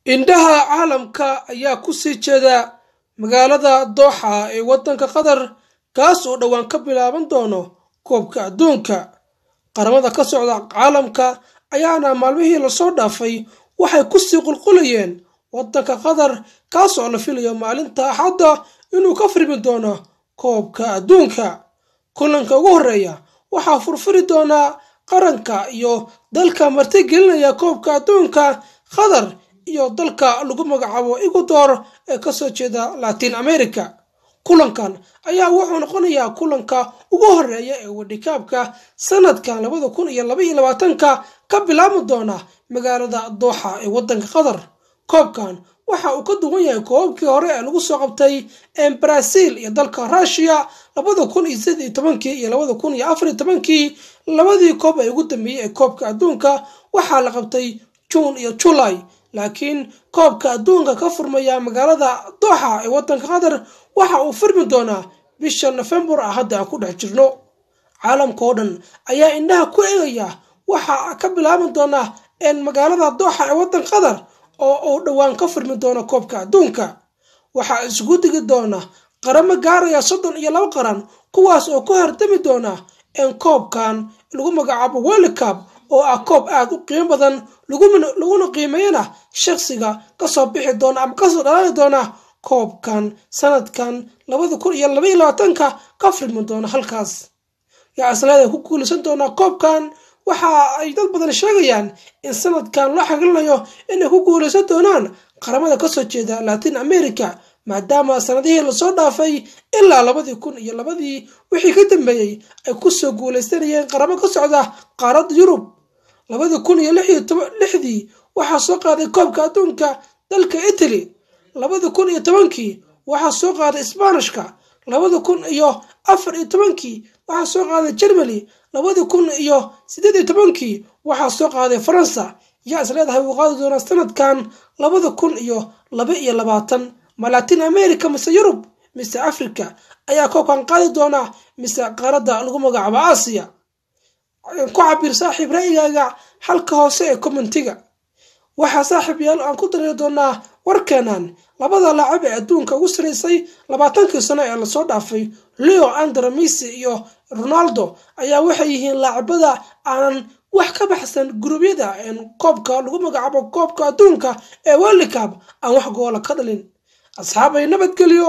indhaha caalamka ayaa ku sii jeeda magaalada Dooxa ee wadanka Qatar kaas oo dhawaan ka bilaaban doono koobka adduunka. Qaramada ka socda caalamka ayaana maalmihii la soo dhaafay waxay ku sii qulqulayeen wadanka Qatar kaas oo la filayo maalinta Axadda inuu ka furmi doono koobka adduunka. Kulanka ugu horeeya waxaa furfuri doona qaranka iyo dalka martigelinaya koobka adduunka Qatar iyo dalka lagu magacaabo Ecuador ee ka soo jeeda Latin America. Kulankan ayaa wuxuu noqonayaa kulanka ugu horeeya ee wadikaabka sanadkan 2022 ka bilaabmi doona magaalada Dooxa ee wadanka Qatar. Koobkan waxa uu ka duwan yahay koobkii hore ee lagu soo qabtay Brazil iyo dalka Russia 2018 iyo 2014 labadii koob ee ugu dambeeyay ee koobka adduunka waxaa la qabtay June iyo July. laakiin koobka adduunka ka furmaya magaalada Dooxa ee wadanka Qatar waxa uu furmi doonaa bisha November hadda ku dhex jirno. Caalamka oo dhan ayaa indhaha ku eegaya waxa ka bilaaban doona magaalada Dooxa ee wadanka Qatar oo dhawaan ka furmi doona koobka adduunka. Waxa isugu digi doona qaramo gaaraya 32 qaran kuwaas oo ku hartami doona koobkan lagu magacaabo World Cup oo ah koob aad u qiimo badan laguna qiimeeyana shakhsiga ka soo bixi doona ama ka soo dhalaali doona koobkan sanadkan 2022 ka furmi doona halkaas. Aslada ku guuleysan doona koobkan waxa ay dad badan sheegayaan in sanadkan loo xaqiiqinayo inay ku guuleysan doonaan qaramada ka soo jeeda Latin America maadaama sanadihii la soo dhaafay ilaa 2002 wixii ka dambeeyay ay ku soo guuleysanayeen qaramo ka socda qaaradda Yurub. 2006 waxa soo qaaday koobka adduunka dalka Italy. 2010 waxa soo qaaday Isbaanishka. 2014 waxa soo qaaday Germany. 2018 waxa soo qaaday Faransa. Aslada uu qaadi doona sanadkan 2022 ma Latin America mise Yurub mise Africa ayaa koobkan qaadi doona mise qaaradda lagu magacaabo Aasiya. ku cabir saaxiib ra'yigaaga halka hoose ee commentiga. waxa saaxiib yaal aan ku dareeri doonaa warkeenan labada laacib ee adduunka ugu sareysay 20 sano ee la soo dhaafay Leo Messi iyo Ronaldo ayaa waxay yihiin laacibada aan wax ka baxsan gurubyada koobka lagu magacaabo koobka adduunka ee World Cup aan wax gool ka dhalin. asxaabay nabadgelyo.